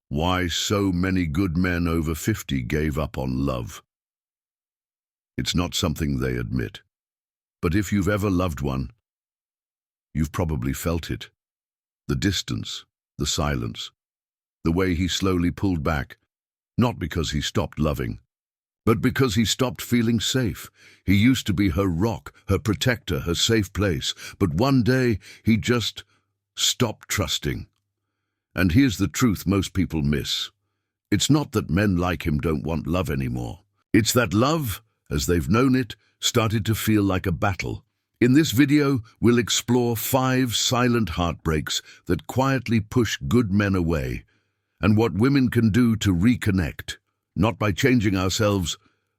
Why so many good men over 50 gave up on love. It's not something they admit. But if you've ever loved one, you've probably felt it. The distance, the silence, the way he slowly pulled back, not because he stopped loving, but because he stopped feeling safe. He used to be her rock, her protector, her safe place. But one day, he just stopped trusting. And here's the truth most people miss. It's not that men like him don't want love anymore. It's that love, as they've known it, started to feel like a battle. In this video, we'll explore 5 silent heartbreaks that quietly push good men away, and what women can do to reconnect, not by changing ourselves,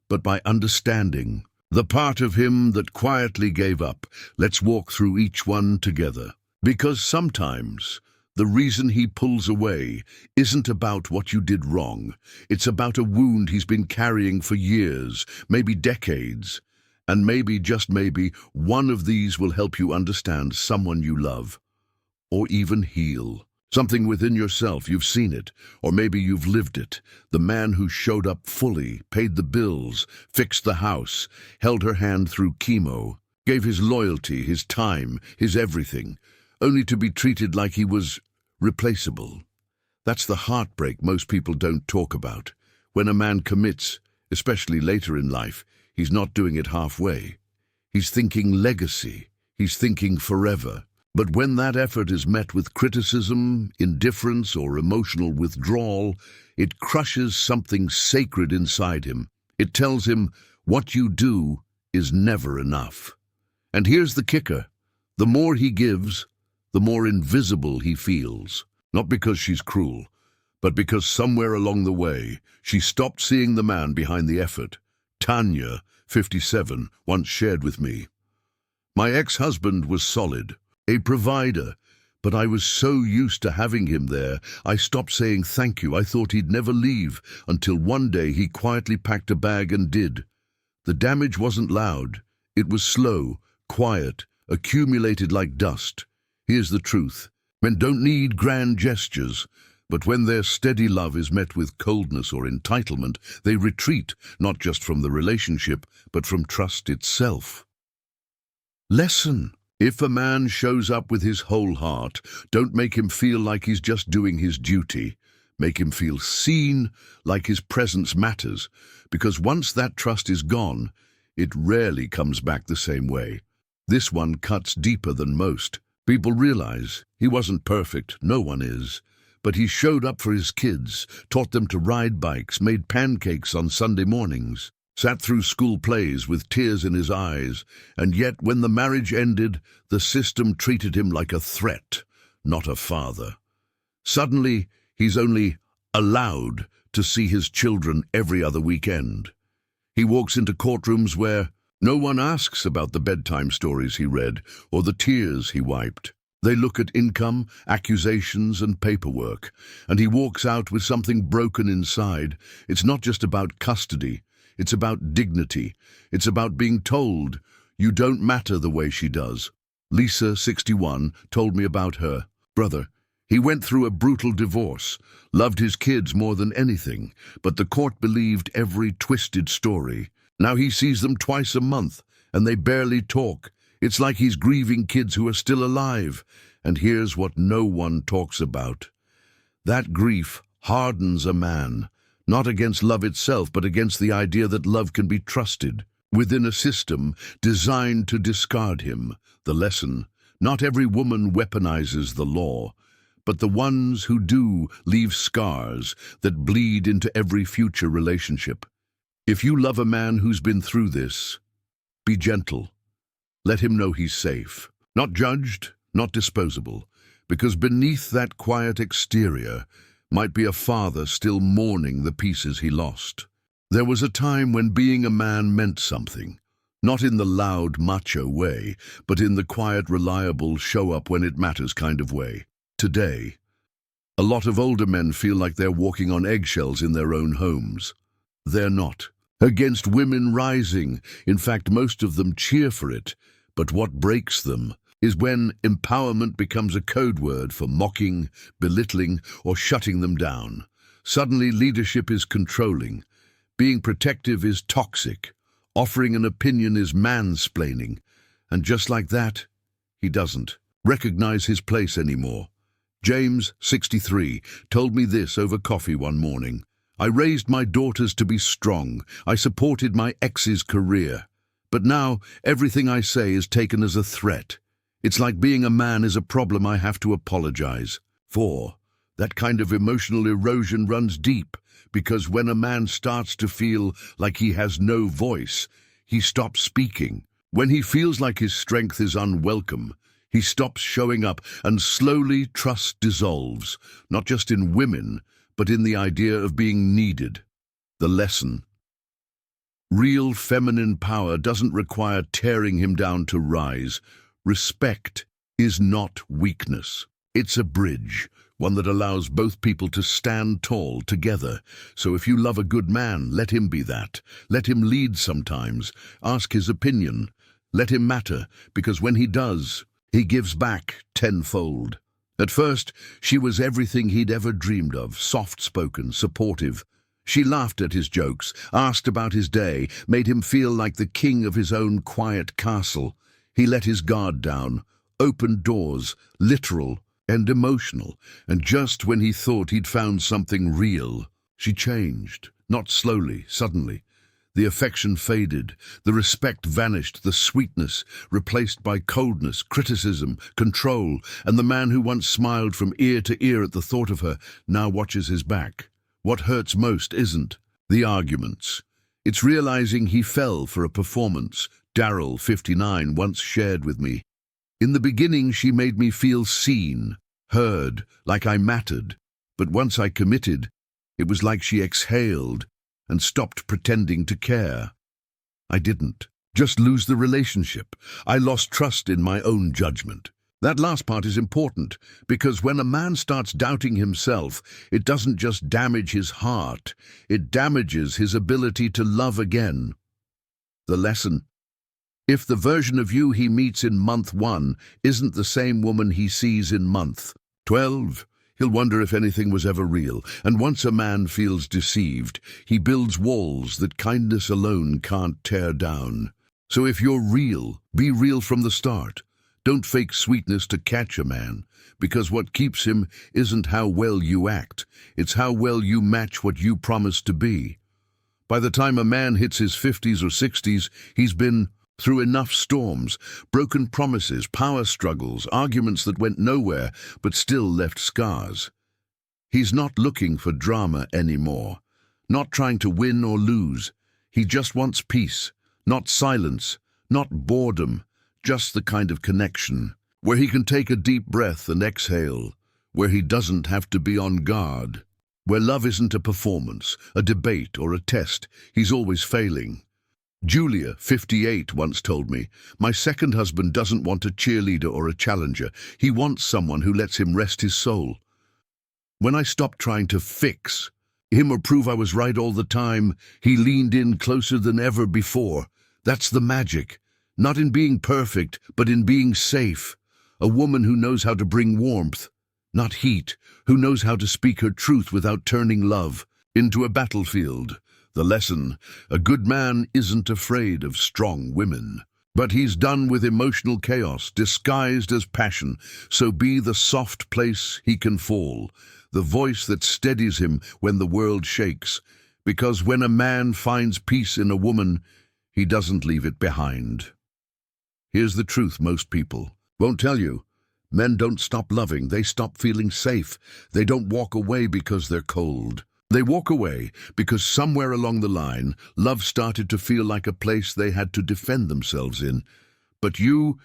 but by understanding the part of him that quietly gave up. Let's walk through each one together. Because sometimes the reason he pulls away isn't about what you did wrong. It's about a wound he's been carrying for years, maybe decades. And maybe, just maybe, one of these will help you understand someone you love, or even heal. Something within yourself, you've seen it, or maybe you've lived it. The man who showed up fully, paid the bills, fixed the house, held her hand through chemo, gave his loyalty, his time, his everything, only to be treated like he was replaceable. That's the heartbreak most people don't talk about. When a man commits, especially later in life, he's not doing it halfway. He's thinking legacy. He's thinking forever. But when that effort is met with criticism, indifference, or emotional withdrawal, it crushes something sacred inside him. It tells him what you do is never enough. And here's the kicker. The more he gives, the more invisible he feels. Not because she's cruel, but because somewhere along the way, she stopped seeing the man behind the effort. Tanya, 57, once shared with me, "My ex-husband was solid, a provider, but I was so used to having him there, I stopped saying thank you. I thought he'd never leave, until one day he quietly packed a bag and did. The damage wasn't loud. It was slow, quiet, accumulated like dust. Here's the truth. Men don't need grand gestures, but when their steady love is met with coldness or entitlement, they retreat, not just from the relationship, but from trust itself. Lesson. If a man shows up with his whole heart, don't make him feel like he's just doing his duty. Make him feel seen, like his presence matters, because once that trust is gone, it rarely comes back the same way. This one cuts deeper than most. People realize he wasn't perfect, no one is, but he showed up for his kids, taught them to ride bikes, made pancakes on Sunday mornings, sat through school plays with tears in his eyes, and yet when the marriage ended, the system treated him like a threat, not a father. Suddenly, he's only allowed to see his children every other weekend. He walks into courtrooms where no one asks about the bedtime stories he read or the tears he wiped. They look at income, accusations, and paperwork, and he walks out with something broken inside. It's not just about custody. It's about dignity. It's about being told, you don't matter the way she does. Lisa, 61, told me about her brother. He went through a brutal divorce, loved his kids more than anything, but the court believed every twisted story. Now he sees them twice a month, and they barely talk. It's like he's grieving kids who are still alive. And here's what no one talks about. That grief hardens a man, not against love itself, but against the idea that love can be trusted within a system designed to discard him. The lesson: not every woman weaponizes the law, but the ones who do leave scars that bleed into every future relationship. If you love a man who's been through this, be gentle. Let him know he's safe, not judged, not disposable, because beneath that quiet exterior might be a father still mourning the pieces he lost. There was a time when being a man meant something, not in the loud, macho way, but in the quiet, reliable, show-up-when-it-matters kind of way. Today, a lot of older men feel like they're walking on eggshells in their own homes. They're not. Against women rising, in fact, most of them cheer for it, but what breaks them is when empowerment becomes a code word for mocking, belittling, or shutting them down. Suddenly, leadership is controlling. Being protective is toxic. Offering an opinion is mansplaining. And just like that, he doesn't recognize his place anymore. James, 63, told me this over coffee one morning. I raised my daughters to be strong. I supported my ex's career. But now, everything I say is taken as a threat. It's like being a man is a problem I have to apologize for. That kind of emotional erosion runs deep, because when a man starts to feel like he has no voice, he stops speaking. When he feels like his strength is unwelcome, he stops showing up, and slowly trust dissolves, not just in women, but in the idea of being needed. The lesson: real feminine power doesn't require tearing him down to rise. Respect is not weakness. It's a bridge, one that allows both people to stand tall together. So if you love a good man, let him be that. Let him lead sometimes. Ask his opinion. Let him matter, because when he does, he gives back tenfold. At first, she was everything he'd ever dreamed of, soft-spoken, supportive. She laughed at his jokes, asked about his day, made him feel like the king of his own quiet castle. He let his guard down, opened doors, literal and emotional, and just when he thought he'd found something real, she changed, not slowly, suddenly. The affection faded, the respect vanished, the sweetness replaced by coldness, criticism, control, and the man who once smiled from ear to ear at the thought of her now watches his back. What hurts most isn't the arguments. It's realizing he fell for a performance. Daryl, 59, once shared with me. In the beginning, she made me feel seen, heard, like I mattered. But once I committed, it was like she exhaled and stopped pretending to care. I didn't just lose the relationship. I lost trust in my own judgment. That last part is important, because when a man starts doubting himself, it doesn't just damage his heart, it damages his ability to love again. The lesson: if the version of you he meets in month 1 isn't the same woman he sees in month 12, he'll wonder if anything was ever real. And once a man feels deceived, he builds walls that kindness alone can't tear down. So if you're real, be real from the start. Don't fake sweetness to catch a man, because what keeps him isn't how well you act, it's how well you match what you promise to be. By the time a man hits his 50s or 60s, he's been through enough storms, broken promises, power struggles, arguments that went nowhere but still left scars. He's not looking for drama anymore, not trying to win or lose. He just wants peace, not silence, not boredom, just the kind of connection where he can take a deep breath and exhale, where he doesn't have to be on guard, where love isn't a performance, a debate, or a test. He's always failing. Julia, 58, once told me, "My second husband doesn't want a cheerleader or a challenger. He wants someone who lets him rest his soul." When I stopped trying to fix him or prove I was right all the time, he leaned in closer than ever before. That's the magic. Not in being perfect, but in being safe. A woman who knows how to bring warmth, not heat, who knows how to speak her truth without turning love into a battlefield. The lesson: a good man isn't afraid of strong women. But he's done with emotional chaos disguised as passion, so be the soft place he can fall, the voice that steadies him when the world shakes. Because when a man finds peace in a woman, he doesn't leave it behind. Here's the truth most people won't tell you. Men don't stop loving, they stop feeling safe. They don't walk away because they're cold. They walk away because somewhere along the line, love started to feel like a place they had to defend themselves in. But you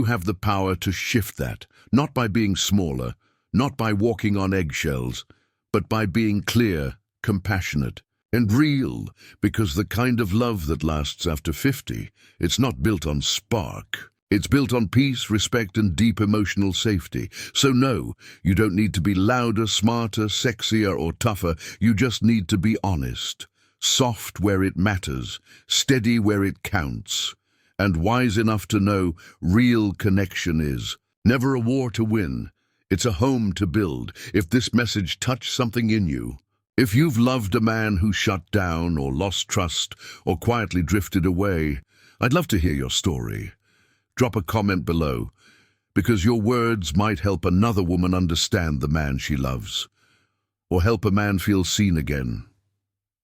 have the power to shift that, not by being smaller, not by walking on eggshells, but by being clear, compassionate, and real, because the kind of love that lasts after 50, it's not built on spark. It's built on peace, respect, and deep emotional safety. So no, you don't need to be louder, smarter, sexier, or tougher. You just need to be honest, soft where it matters, steady where it counts, and wise enough to know real connection is never a war to win. It's a home to build. If this message touched something in you, If you've loved a man who shut down or lost trust or quietly drifted away, I'd love to hear your story. Drop a comment below, because your words might help another woman understand the man she loves, or help a man feel seen again.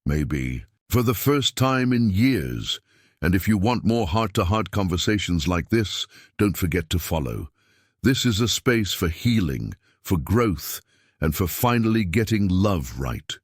Maybe for the first time in years. And if you want more heart-to-heart conversations like this, don't forget to follow. This is a space for healing, for growth, and for finally getting love right.